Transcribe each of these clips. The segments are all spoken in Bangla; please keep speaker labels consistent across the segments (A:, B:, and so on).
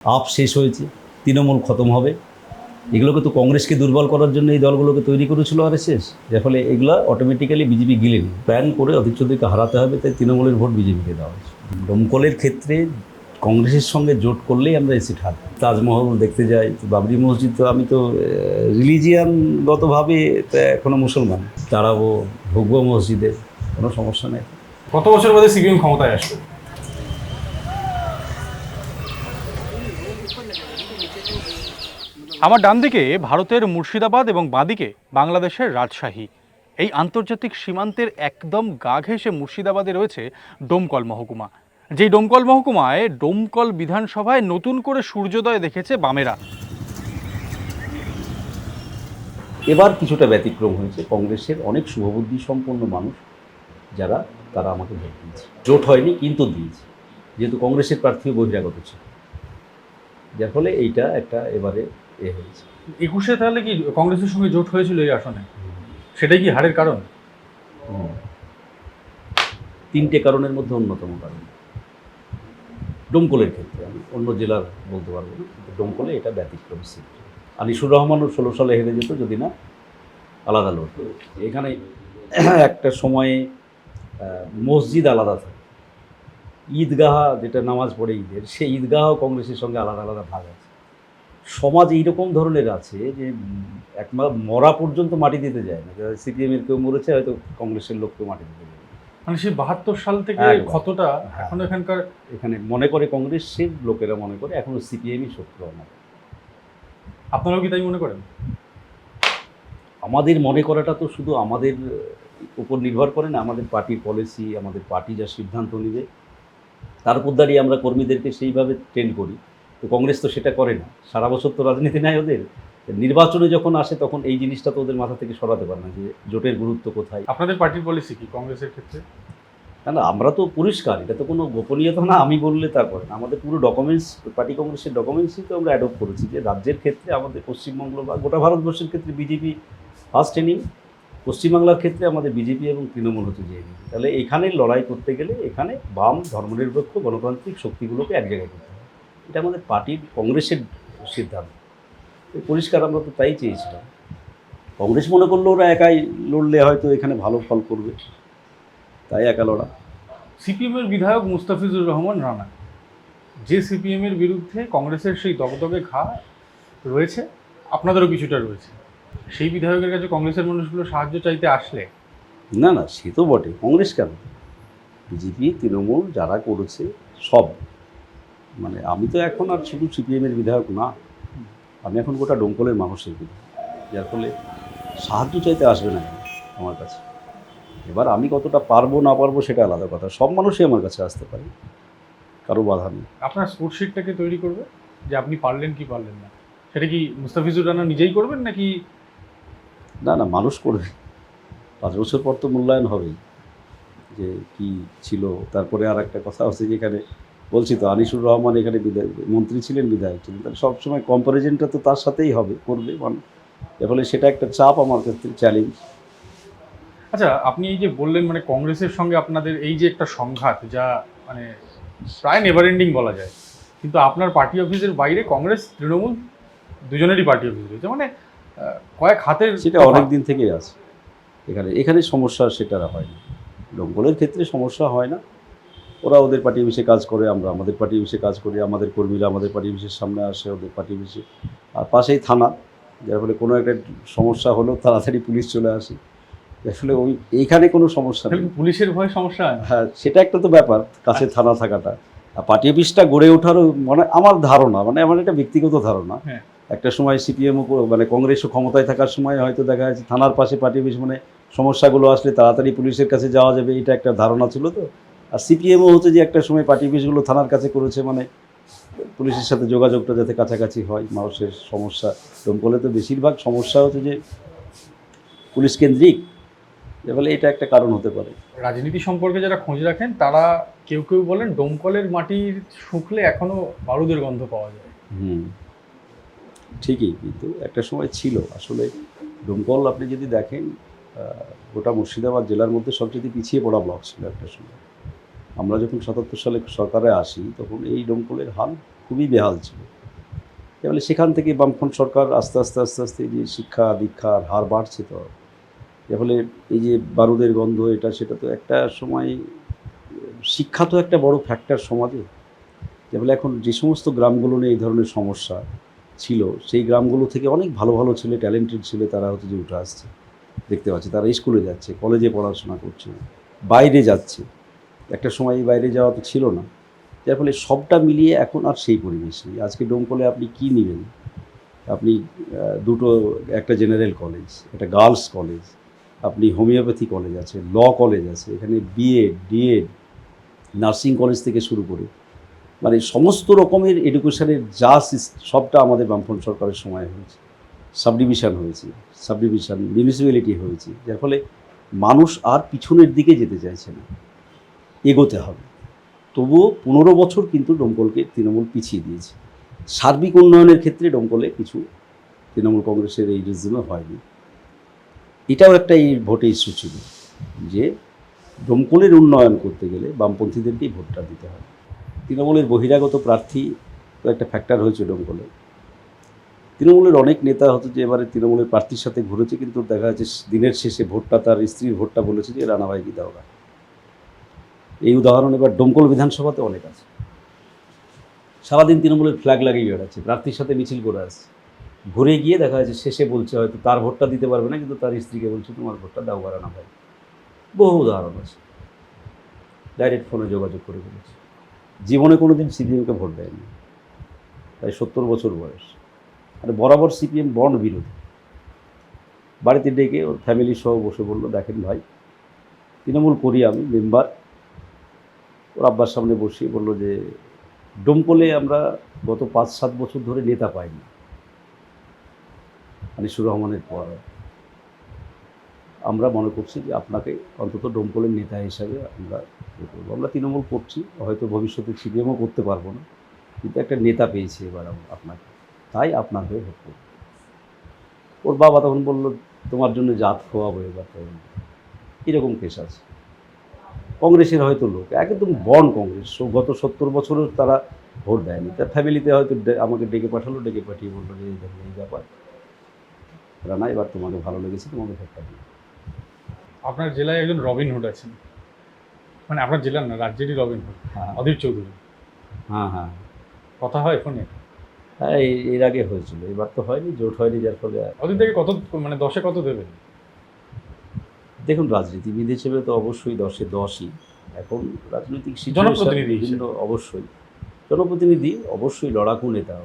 A: আপ শেষ হয়েছে, তৃণমূল খতম হবে। এগুলোকে তো কংগ্রেসকে দুর্বল করার জন্য এই দলগুলোকে তৈরি করেছিল আরএসএস। যার ফলে এগুলো অটোমেটিক্যালি বিজেপি গিলে নিই প্ল্যান করে অধীর চৌধুরীকে হারাতে হবে, তাই তৃণমূলের ভোট বিজেপিকে দেওয়া হয়েছে। দমকলের ক্ষেত্রে কংগ্রেসের সঙ্গে জোট করলেই আমরা এই সিট হারব। তাজমহল দেখতে যাই, বাবরি মসজিদ, তো আমি তো রিলিজিয়ানগতভাবে এখনও মুসলমান, তারাও ঢুকবো মসজিদে, কোনো সমস্যা নেই।
B: কত বছর বাদে সিপিএম ক্ষমতায় আসবে?
C: আমার ডান দিকে ভারতের মুর্শিদাবাদ এবং বাঁদিকে বাংলাদেশের রাজশাহী। এই আন্তর্জাতিক সীমান্তের একদম গা ঘেঁষে মুর্শিদাবাদে রয়েছে ডোমকল মহকুমা। যেই ডোমকল মহকুমায় ডোমকল বিধানসভায় নতুন করে সূর্যোদয় দেখেছে বামেরা।
A: এবার কিছুটা ব্যতিক্রম হয়েছে, কংগ্রেসের অনেক শুভবুদ্ধি সম্পন্ন মানুষ যারা, তারা আমাকে ভোট দিয়েছে। জোট হয়নি কিন্তু দিয়েছে, যেহেতু কংগ্রেসের প্রার্থীও বহিরাগত ছিল, যার ফলে এইটা একটা এবারে হয়েছে।
B: 21-এ তাহলে কি কংগ্রেসের সঙ্গে জোট হয়েছিল এই আসনে? সেটাই কি হারের কারণ?
A: তিনটে কারণের মধ্যে অন্যতম কারণ। ডোমকলের ক্ষেত্রে আমি অন্য জেলার বলতে পারবো না, কিন্তু ডোমকলে এটা ব্যতিক্রম সিট। আনিসুর রহমানও 16 সালে হেরে যেত যদি না আলাদা লড়ত। এখানে একটা সময়ে মসজিদ আলাদা থাকে, ঈদগাহ যেটা নামাজ পড়ে ঈদের, সেই ঈদগাহ কংগ্রেসের সঙ্গে আলাদা আলাদা ভাগ আছে। সমাজ এইরকম ধরনের আছে যে মরা পর্যন্ত মাটি দিতে যায় না। সিপিএমের কেউ মরেছে, হয়তো কংগ্রেসের লোক কেউ মাটি দিতে যায়।
B: মানে সেই 72 সাল থেকে ক্ষতটা এখনো
A: এখানে মনে করে কংগ্রেসের লোকেরা মনে করে এখনো সিপিএমই শত্রু।
B: আপনারাও কি তাই মনে করেন?
A: আমাদের মনে করাটা তো শুধু আমাদের উপর নির্ভর করে না, আমাদের পার্টির পলিসি, আমাদের পার্টি যা সিদ্ধান্ত নেবে তার উপর দাঁড়িয়ে আমরা কর্মীদেরকে সেইভাবে ট্রেন করি। তো কংগ্রেস তো সেটা করে না, সারা বছর তো রাজনীতি নাই ওদের। নির্বাচনে যখন আসে তখন এই জিনিসটা তো ওদের মাথা থেকে সরাতে পারে না যে জোটের গুরুত্ব কোথায়।
B: আপনাদের পার্টির পলিসি কি কংগ্রেসের ক্ষেত্রে?
A: না না, আমরা তো পরিষ্কার, এটা তো কোনো গোপনীয়তা না। আমি বললে তারপরে না, আমাদের পুরো ডকুমেন্টস, পার্টি কংগ্রেসের ডকুমেন্টসই তো আমরা অ্যাডপ্ট করেছি যে রাজ্যের ক্ষেত্রে আমাদের পশ্চিমবঙ্গ বা গোটা ভারতবর্ষের ক্ষেত্রে বিজেপি ফার্স্ট এনিং, পশ্চিমবাংলার ক্ষেত্রে আমাদের বিজেপি এবং তৃণমূল হচ্ছে যে এনিং। তাহলে এখানে লড়াই করতে গেলে এখানে বাম, ধর্মনিরপেক্ষ, গণতান্ত্রিক শক্তিগুলোকে এক জায়গায় করতে হবে। এটা আমাদের পার্টির কংগ্রেসের সিদ্ধান্ত, পরিষ্কার। আমরা তো তাই চেয়েছিলাম। কংগ্রেস মনে করলো ওরা একাই লড়লে হয়তো এখানে ভালো ফল করবে, তাই একা লড়া।
B: সিপিএমের বিধায়ক মুস্তাফিজুর রহমান রানা, যে সিপিএমের বিরুদ্ধে কংগ্রেসের সেই দগদগে ঘা রয়েছে, আপনাদেরও কিছুটা রয়েছে, সেই বিধায়কের কাছে কংগ্রেসের মানুষগুলো সাহায্য চাইতে আসলে?
A: না না, সে তো বটে। কংগ্রেস কেন, বিজেপি, তৃণমূল যারা করেছে সব, মানে আমি তো এখন আর শুধু সিপিএমের বিধায়ক না, আমি এখন গোটা ডোমকলের মানুষের বিধায়ক, যার ফলে সাহায্য চাইতে আসবে না আমার কাছে। এবার আমি কতটা পারবো না পারবো সেটা আলাদা কথা, সব মানুষই আমার কাছে আসতে পারে, কারো বাধা নেই।
B: আপনার স্কোরশিটটাকে তৈরি করবে যে আপনি পারলেন কি পারলেন না, সেটা কি মুস্তাফিজুর রানা নিজেই করবেন নাকি?
A: না না, মানুষ করবে। 5 বছর পর তো মূল্যায়ন হবেই যে কি ছিল। তারপরে আর একটা কথা হচ্ছে, যেখানে বলছি তো আনিসুর রহমান এখানে মন্ত্রী ছিলেন, বিধায়ক ছিলেন, তাহলে সবসময় কম্পারিজনটা তো তার সাথেই হবে, করবে মানুষ। এর ফলে সেটা একটা চাপ আমার ক্ষেত্রে, চ্যালেঞ্জ।
B: আচ্ছা, আপনি এই যে বললেন মানে কংগ্রেসের সঙ্গে আপনাদের এই যে একটা সংঘাত, যা মানে প্রায় নেভার এন্ডিং বলা যায়, কিন্তু আপনার পার্টি অফিসের বাইরে কংগ্রেস তৃণমূল দুজনেরই পার্টি অফিস রয়েছে, মানে কয়েক হাতের।
A: সেটা অনেক দিন থেকেই আছে এখানে সমস্যা সেটা হয় না। ডোমকলের ক্ষেত্রে সমস্যা হয় না, ওরা ওদের পার্টি অফিসে কাজ করে, আমরা আমাদের পার্টি অফিসে কাজ করি, আমাদের কর্মীরা আমাদের পার্টি অফিসের সামনে আসে, ওদের পার্টি অফিসে, আর পাশেই থানা, যার ফলে কোনো একটা সমস্যা হলেও তাড়াতাড়ি পুলিশ চলে আসে। আসলে এইখানে কোনো সমস্যা নেই।
B: পুলিশের ভয় সমস্যা হয় না?
A: হ্যাঁ, সেটা একটা তো ব্যাপার, কাছে থানা থাকাটা। আর পার্টি অফিসটা গড়ে ওঠারও মানে আমার ধারণা, মানে আমার একটা ব্যক্তিগত ধারণা, একটা সময় সিপিএমও মানে কংগ্রেসও ক্ষমতায় থাকার সময় হয়তো দেখা যাচ্ছে থানার পাশে পার্টি অফিস, মানে সমস্যাগুলো আসলে তাড়াতাড়ি পুলিশের কাছে যাওয়া যাবে, এটা একটা ধারণা ছিল। তো আর সিপিএমও হচ্ছে যে একটা সময় পার্টি অফিসগুলো থানার কাছে করেছে, মানে পুলিশের সাথে যোগাযোগটা যাতে কাছাকাছি হয়, মানুষের সমস্যা। দমকলে তো বেশিরভাগ সমস্যা হচ্ছে যে পুলিশ কেন্দ্রিক, এবারে এটা একটা কারণ হতে পারে।
B: রাজনীতি সম্পর্কে যারা খোঁজ রাখেন তারা কেউ কেউ বলেন ডোমকলের মাটির শুকলে এখনো বারুদের গন্ধ পাওয়া যায়।
A: ঠিকই, কিন্তু একটা সময় ছিল আসলে ডোমকল, আপনি যদি দেখেন গোটা মুর্শিদাবাদ জেলার মধ্যে সবচেয়ে পিছিয়ে পড়া ব্লক ছিল একটা সময়। আমরা যখন 77 সালে সরকারে আসি তখন এই ডোমকলের হাল খুবই বেহাল ছিল। এবারে সেখান থেকে বামফ্রন্ট সরকার আস্তে আস্তে যে শিক্ষা দীক্ষার হার বাড়ছে, তো এর ফলে এই যে বারুদের গন্ধ এটা সেটা তো একটা সময়, শিক্ষা তো একটা বড় ফ্যাক্টর সমাজে। যেগুলো এখন যে সমস্ত গ্রামগুলো নিয়ে এই ধরনের সমস্যা ছিল, সেই গ্রামগুলো থেকে অনেক ভালো ভালো ছেলে, ট্যালেন্টেড ছেলে তারা হচ্ছে যে উঠে আসছে, দেখতে পাচ্ছি। তারা স্কুলে যাচ্ছে, কলেজে পড়াশোনা করছে, বাইরে যাচ্ছে। একটা সময় এই বাইরে যাওয়া তো ছিল না, যার ফলে সবটা মিলিয়ে এখন আর সেই পরিবেশ নেই। আজকে ডোমকলে আপনি কি নেবেন? আপনি দুটো, একটা জেনারেল কলেজ, একটা গার্লস কলেজ, আপনি হোমিওপ্যাথি কলেজ আছে, ল কলেজ আছে, এখানে বিএড, ডিএড, নার্সিং কলেজ থেকে শুরু করে মানে সমস্ত রকমের এডুকেশনের যা সবটা আমাদের বামফ্রন্ট সরকারের সময় হয়েছে। সাবডিভিশন হয়েছে, মিউনিসিপ্যালিটি হয়েছে, যার ফলে মানুষ আর পিছনের দিকে যেতে চাইছে না, এগোতে হবে। তবুও 15 বছর কিন্তু ডোমকলকে তৃণমূল পিছিয়ে দিয়েছে। সার্বিক উন্নয়নের ক্ষেত্রে ডোমকলে কিছু তৃণমূল কংগ্রেসের এই রিজমে হয়নি। এটাও একটা এই ভোটে ইস্যু ছিল যে ডোমকলের উন্নয়ন করতে গেলে বামপন্থীদেরকেই ভোটটা দিতে হবে। তৃণমূলের বহিরাগত প্রার্থী তো একটা ফ্যাক্টর হয়েছে ডোমকলে। তৃণমূলের অনেক নেতা হতো যে এবারে তৃণমূলের প্রার্থীর সাথে ঘুরেছে, কিন্তু দেখা যাচ্ছে দিনের শেষে ভোটটা তার স্ত্রীর ভোটটা বলেছে যে রানাভাইকে দাও না। এই উদাহরণ এবার ডোমকল বিধানসভাতে অনেক আছে। সারাদিন তৃণমূলের ফ্ল্যাগ লাগিয়ে বেড়াচ্ছে, প্রার্থীর সাথে মিছিল করে আসছে, ঘুরে গিয়ে দেখা যাচ্ছে শেষে বলছে হয়তো তার ভোটটা দিতে পারবে না, কিন্তু তার স্ত্রীকে বলছে তোমার ভোটটা দাও রানাভাই। বহু উদাহরণ আছে, ডাইরেক্ট ফোনে যোগাযোগ করে বলেছে। জীবনে কোনো দিন সিপিএমকে ভোট দেয়নি, তাই 70 বছর বয়স। মানে বরাবর সিপিএম বন্ড বিরোধী। বাড়িতে ডেকে ওর ফ্যামিলি সহ বসে বললো, দেখেন ভাই, তৃণমূল করি আমি, মেম্বার। ওর আব্বার সামনে বসিয়ে বললো যে ডোমকলে আমরা গত 5-7 বছর ধরে নেতা পাইনি, আনিসুর রহমানের পর। আমরা মনে করছি যে আপনাকে অন্তত ডোমকলের নেতা হিসাবে আমরা তৃণমূল করছি, হয়তো ভবিষ্যতে সিপিএমও করতে পারবো না, কিন্তু একটা নেতা পেয়েছি এবার আপনাকে, তাই আপনার হয়ে ভোট করব। ওর বাবা তখন বলল, তোমার জন্য জাত খোয়াবো এবার। এরকম কেস আছে। কংগ্রেসের হয়তো লোক একদম বন্ড কংগ্রেস, গত 70 বছরও তারা ভোট দেয়নি। তার ফ্যামিলিতে হয়তো আমাকে ডেকে পাঠালো, ডেকে পাঠিয়ে বললো যে এই ব্যাপার রানা, এবার তোমাকে ভালো লেগেছে, তোমাকে ভোটটা দিই।
B: আপনার জেলায় একজন রবিনহুড আছেন, মানে আপনার জেলার না, রাজ্যেরই রবিনহুড,
A: হ্যাঁ
B: অধীর চৌধুরী।
A: হ্যাঁ
B: কথা হয় ফোনে?
A: হ্যাঁ, এর আগে হয়েছিল, এবার তো হয়নি, জোট হয়নি, যার ফলে
B: অধীর থেকে কত, মানে 10-এ কত দেবেন?
A: দেখুন, রাজনীতিবিদ হিসেবে তো অবশ্যই 10-এ 10ই। এখন রাজনৈতিক
B: জনপ্রতিনিধি
A: বিভিন্ন অবশ্যই জনপ্রতিনিধি, অবশ্যই লড়াকু নেতা,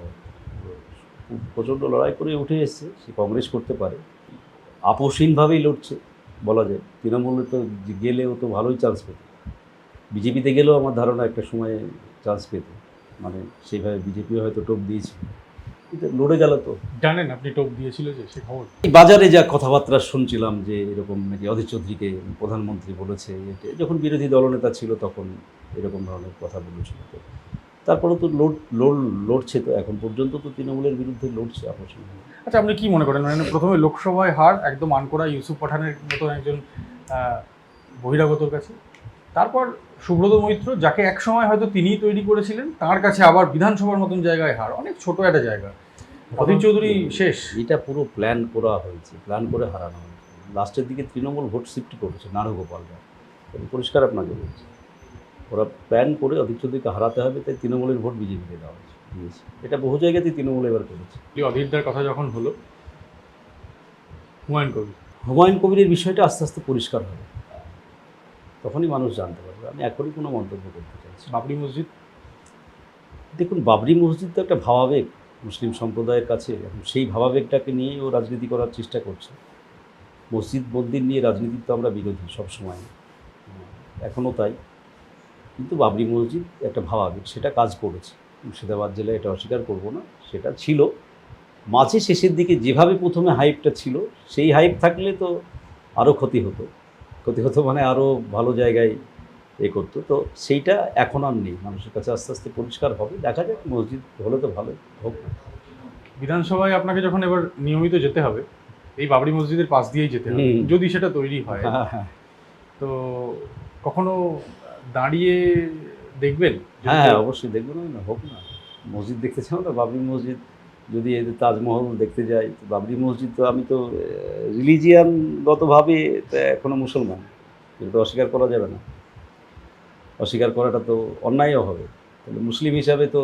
A: প্রচণ্ড লড়াই করে উঠে এসছে। সে কংগ্রেস করতে পারে, আপোষহীনভাবেই লড়ছে বলা যায়। তৃণমূলে তো গেলেও তো ভালোই চান্স পেত, বিজেপিতে গেলেও আমার ধারণা একটা সময়ে চান্স পেত, মানে সেইভাবে বিজেপিও হয়তো টোপ দিয়েছিল, কিন্তু লড়ে গেল। তো
B: জানেন আপনি টোপ দিয়েছিল যে, সে খবর?
A: এই বাজারে যা কথাবার্তা শুনছিলাম যে এরকম নাকি অধীর চৌধুরীকে প্রধানমন্ত্রী বলেছে, যখন বিরোধী দলনেতা ছিল তখন এরকম ধরনের কথা বলেছিল। তো তারপরে তো লড়ছে, তো এখন পর্যন্ত তো তৃণমূলের বিরুদ্ধে লড়ছে আপোষহীন।
B: আচ্ছা, আপনি কি মনে করেন, মানে প্রথমে লোকসভায় হার একদম আনকোড়া ইউসুফ পাঠানের মতো একজন বহিরাগতর কাছে, তারপর সুব্রত মৈত্র, যাকে একসময় হয়তো তিনিই তৈরি করেছিলেন, তার কাছে আবার বিধানসভার মতন জায়গায় হার, অনেক ছোট একটা জায়গা। অধীর চৌধুরী শেষ।
A: এটা পুরো প্ল্যান করা হয়েছে, প্ল্যান করে হারানো হয়েছে। লাস্টের দিকে তৃণমূল ভোট শিফট করেছে নারগোপালরা, পরিষ্কার আপনাকে বলছি। ওরা প্ল্যান করে অধীর চৌধুরীকে হারাতে হবে, তাই তৃণমূলের ভোট বিজেপিকে দেওয়া হয়েছে। এটা বহু জায়গাতেই তৃণমূল এবার করেছে।
B: অধীরদার কথা যখন হলো,
A: হুমায়ুন কবিরের বিষয়টা আস্তে আস্তে পরিষ্কার হবে, তখনই মানুষ জানতে পারবে। আমি এখনই কোনো মন্তব্য করতে চাইছি।
B: বাবরি মসজিদ,
A: দেখুন, বাবরি মসজিদ তো একটা ভাবাবেগ মুসলিম সম্প্রদায়ের কাছে। এখন সেই ভাবাবেগটাকে নিয়েই ও রাজনীতি করার চেষ্টা করছে। মসজিদ মন্দির নিয়ে রাজনীতি তো আমরা বিরোধী সবসময়, এখনও তাই। কিন্তু বাবরি মসজিদ একটা ভাবাবেগ, সেটা কাজ করেছে। মুর্শিদাবাদ জেলায় এটা অস্বীকার করব না, সেটা ছিল। মাঝে শেষের দিকে যেভাবে প্রথমে হাইপটা ছিল, সেই হাইপ থাকলে তো আরও ক্ষতি হতো মানে আরও ভালো জায়গায় করতো। তো সেইটা এখন আর নেই, মানুষের কাছে আস্তে আস্তে পরিষ্কার হবে। দেখা যাক, মসজিদ হলে তো ভালোই হোক।
B: বিধানসভায় আপনাকে যখন এবার নিয়মিত যেতে হবে, এই বাবরি মসজিদের পাশ দিয়েই যেতে হবে, যদি সেটা তৈরি হয়। তো কখনো দাঁড়িয়ে দেখবেন?
A: হ্যাঁ, অবশ্যই দেখবেন, না হোক না, মসজিদ দেখতে চাও না, বাবরি মসজিদ যদি এই যে তাজমহল দেখতে যাই, তো বাবরি মসজিদ তো আমি তো রিলিজিয়ানগতভাবে এখনও মুসলমান, এটা তো অস্বীকার করা যাবে না, অস্বীকার করাটা তো অন্যায়ও হবে। তাহলে মুসলিম হিসাবে তো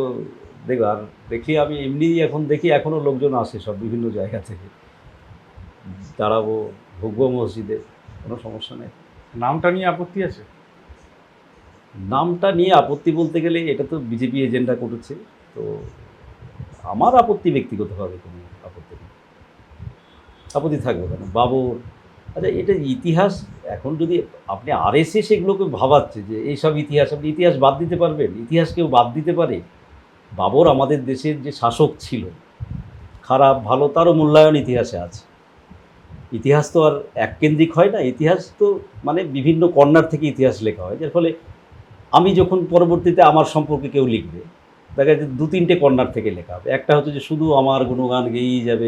A: দেখো, আর দেখি আমি এমনি এখন দেখি এখনও লোকজন আসে সব বিভিন্ন জায়গা থেকে, দাঁড়াবো, ঢুকবো মসজিদে, কোনো সমস্যা নেই।
B: নামটা নিয়ে আপত্তি আছে?
A: নামটা নিয়ে আপত্তি বলতে গেলে এটা তো বিজেপি এজেন্ডা করেছে, তো আমার আপত্তি ব্যক্তিগতভাবে কোনো আপত্তি নেই, আপত্তি থাকবে কেন? বাবর, আচ্ছা এটা ইতিহাস, এখন যদি আপনি আরএসএস এগুলোকে ভাবাচ্ছে যে এইসব ইতিহাস, আপনি ইতিহাস বাদ দিতে পারবেন? ইতিহাস কেউ বাদ দিতে পারে? বাবর আমাদের দেশের যে শাসক ছিল, খারাপ ভালো তারও মূল্যায়ন ইতিহাসে আছে। ইতিহাস তো আর এককেন্দ্রিক হয় না, ইতিহাস তো মানে বিভিন্ন কর্নার থেকে ইতিহাস লেখা হয়, যার ফলে আমি যখন পরবর্তীতে আমার সম্পর্কে কেউ লিখবে, দেখা যাচ্ছে 2-3টে কর্নার থেকে লেখা হবে। একটা হচ্ছে যে শুধু আমার গুণগান গেয়েই যাবে,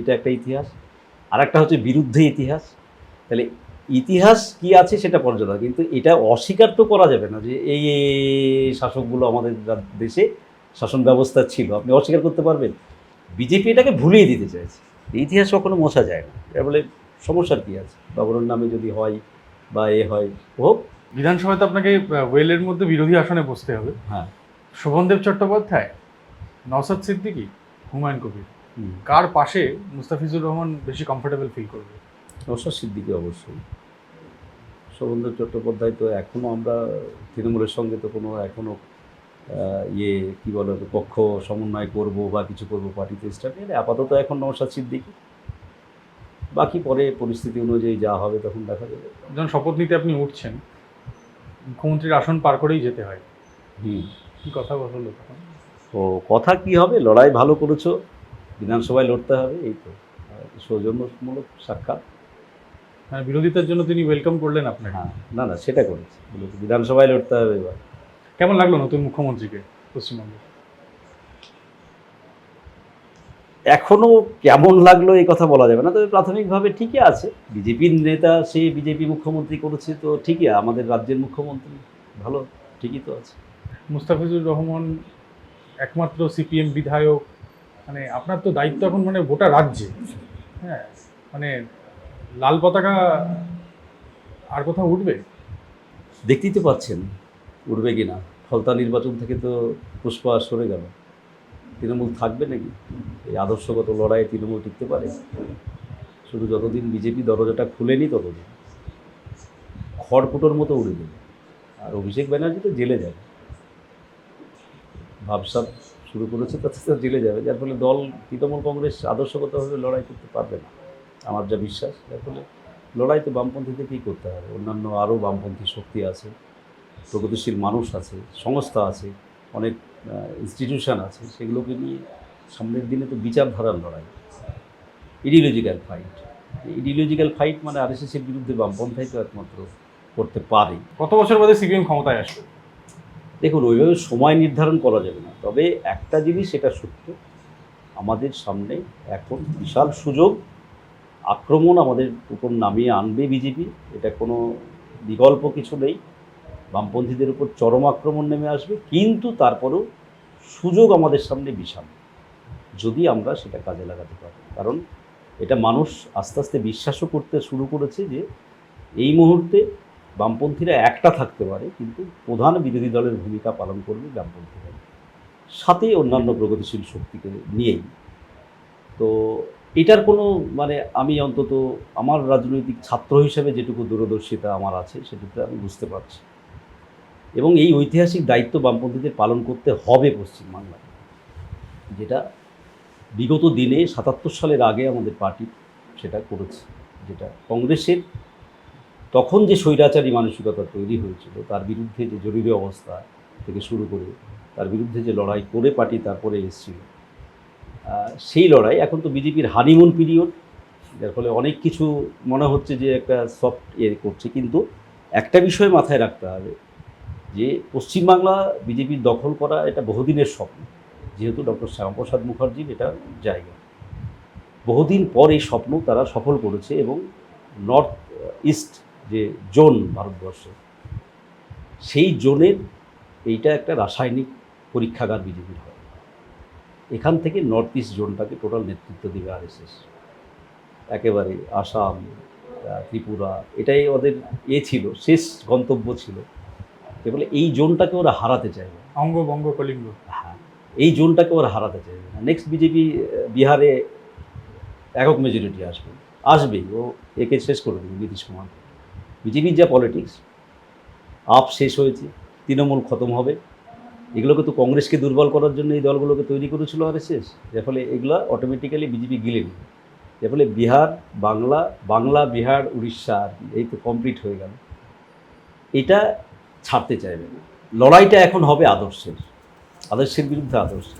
A: এটা একটা ইতিহাস। আর একটা হচ্ছে বিরুদ্ধে ইতিহাস। তাহলে ইতিহাস কি আছে সেটা পর্যালোচনা, কিন্তু এটা অস্বীকার তো করা যাবে না যে এই শাসকগুলো আমাদের দেশে শাসন ব্যবস্থা ছিল, আপনি অস্বীকার করতে পারবেন? বিজেপি এটাকে ভুলিয়ে দিতে চাইছে, ইতিহাস কখনো মোছা যায় না। এটা বলে সমস্যার কী আছে? বাবরের নামে যদি হয় বা হয় হোক।
B: বিধানসভায় তো আপনাকে ওয়েলের মধ্যে বিরোধী আসনে বসতে হবে।
A: হ্যাঁ,
B: শোভনদেব চট্টোপাধ্যায়, নওশাদ সিদ্দিকী, হুমায়ুন কবির, কার পাশে মুস্তাফিজুর রহমান বেশি কমফোর্টেবল ফিল করবে?
A: নওশাদ সিদ্দিকী অবশ্যই। শোভনদেব চট্টোপাধ্যায় তো এখনও আমরা তৃণমূলের সঙ্গে তো কোনো এখনও কী বলে পক্ষ সমন্বয় করব বা কিছু করব পার্টিতে স্টার্ট নেই, আপাতত এখন নওশাদ সিদ্দিকী, বাকি পরে পরিস্থিতি অনুযায়ী যা হবে তখন দেখা যাবে।
B: যখন শপথ নিতে আপনি উঠছেন, মুখ্যমন্ত্রীর আসন পার করেই যেতে হয়, কি কথা হলো তখন?
A: তো কথা কি হবে, লড়াই ভালো করেছো, বিধানসভায় লড়তে হবে, এই তো সৌজন্যমূলক সাক্ষাৎ।
B: হ্যাঁ, বিরোধিতার জন্য তিনি ওয়েলকাম করলেন আপনাকে।
A: হ্যাঁ, না না সেটা করেছি, বিধানসভায় লড়তে হবে এবার।
B: কেমন লাগলো নতুন মুখ্যমন্ত্রীকে পশ্চিমবঙ্গে?
A: এখনও কেমন লাগলো এই কথা বলা যাবে না, তবে প্রাথমিকভাবে ঠিকই আছে। বিজেপির নেতা, সে বিজেপি মুখ্যমন্ত্রী করেছে, তো ঠিকই, আমাদের রাজ্যের মুখ্যমন্ত্রী ভালো, ঠিকই তো আছে।
B: মুস্তাফিজুর রহমান একমাত্র সিপিএম বিধায়ক, মানে আপনার তো দায়িত্ব এখন মানে গোটা রাজ্যে, হ্যাঁ, মানে লাল পতাকা আর কোথাও উঠবে?
A: দেখতেই তো পাচ্ছেন উঠবে কি না। ফলতা নির্বাচন থেকে তো পুষ্পা সরে গেল, তৃণমূল থাকবে নাকি? এই আদর্শগত লড়াইয়ে তৃণমূল টিকতে পারে? শুধু যতদিন বিজেপি দরজাটা খুলেনি ততদিন খড়কুটোর মতো উড়ে দেবে। আর অভিষেক ব্যানার্জি তো জেলে যাবে, ভাবসাব শুরু করেছে, তাতে তো জেলে যাবে, যার ফলে দল তৃণমূল কংগ্রেস আদর্শগতভাবে লড়াই করতে পারবে না, আমার যা বিশ্বাস। যার ফলে লড়াই তো বামপন্থী থেকেই করতে হবে। অন্যান্য আরও বামপন্থী শক্তি আছে, প্রগতিশীল মানুষ আছে, সংস্থা আছে, অনেক ইনস্টিটিউশন আছে, সেগুলোকে নিয়ে সামনের দিনে তো বিচারধারার লড়াই, ইডিওলজিক্যাল ফাইট। ইডিওলজিক্যাল ফাইট মানে আরএসএসের বিরুদ্ধে বামপন্থাই তো একমাত্র করতে পারে।
B: কত বছর বাদে সিপিএম ক্ষমতায় আসবে?
A: দেখুন, ওইভাবে সময় নির্ধারণ করা যাবে না, তবে একটা জিনিস সেটা সত্য, আমাদের সামনে এখন বিশাল সুযোগ, আক্রমণ আমাদের উপর নামিয়ে আনবে বিজেপি, এটা কোনো বিকল্প কিছু নেই। বামপন্থীদের উপর চরম আক্রমণ নেমে আসবে, কিন্তু তারপরেও সুযোগ আমাদের সামনে বিশাল, যদি আমরা সেটা কাজে লাগাতে পারি। কারণ এটা মানুষ আস্তে আস্তে বিশ্বাসও করতে শুরু করেছে যে এই মুহূর্তে বামপন্থীরা একটা থাকতে পারে, কিন্তু প্রধান বিরোধী দলের ভূমিকা পালন করবে বামপন্থীরা, সাথে অন্যান্য প্রগতিশীল শক্তিকে নিয়েই। তো এটার কোনো মানে আমি অন্তত আমার রাজনৈতিক ছাত্র হিসেবে যেটুকু দূরদর্শিতা আমার আছে সেটুকু আমি বুঝতে পারছি, এবং এই ঐতিহাসিক দায়িত্ব বামপন্থীদের পালন করতে হবে পশ্চিমবাংলায়, যেটা বিগত দিনে ৭৭ সালের আগে আমাদের পার্টি সেটা করেছে, যেটা কংগ্রেসের তখন যে স্বৈরাচারী মানসিকতা তৈরি হয়েছিল, তার বিরুদ্ধে যে জরুরি অবস্থা থেকে শুরু করে তার বিরুদ্ধে যে লড়াই করে পার্টি তারপরে এসেছিল, সেই লড়াই এখন তো বিজেপির হানিমুন পিরিয়ড, যার ফলে অনেক কিছু মনে হচ্ছে যে একটা সফট করছে, কিন্তু একটা বিষয় মাথায় রাখতে হবে যে পশ্চিমবাংলা বিজেপির দখল করা এটা বহুদিনের স্বপ্ন, যেহেতু ডক্টর শ্যামাপ্রসাদ মুখার্জির এটা জায়গা, বহুদিন পর এই স্বপ্ন তারা সফল করেছে, এবং নর্থ ইস্ট যে জোন ভারতবর্ষে, সেই জোনের এইটা একটা রাসায়নিক পরীক্ষাগার বিজেপির হয়। এখান থেকে নর্থ ইস্ট জোনটাকে টোটাল নেতৃত্ব দেবে আরএসএস। একেবারে আসাম, ত্রিপুরা, এটাই ওদের ছিল, শেষ গন্তব্য ছিল। বলে এই জোনটাকে ওরা হারাতে চাইবে।
B: অঙ্গ বঙ্গ কলিঙ্গ।
A: হ্যাঁ, এই জোনটাকে ওরা হারাতে চাইবে না। নেক্সট বিজেপি বিহারে একক মেজরিটি আসবেই, ও একে শেষ করে দেবে নীতিশ কুমার। বিজেপির যা পলিটিক্স, আপ শেষ হয়েছে, তৃণমূল খতম হবে, এগুলোকে তো কংগ্রেসকে দুর্বল করার জন্য এই দলগুলোকে তৈরি করেছিল আরএসএস। এর ফলে এগুলো অটোমেটিক্যালি বিজেপি গিলে নেবে। এর ফলে বিহার, বাংলা বিহার, উড়িষ্যা আর কি, এই তো কমপ্লিট হয়ে গেল। এটা ছাড়তে চাইবে না। লড়াইটা এখন হবে আদর্শের বিরুদ্ধে আদর্শ।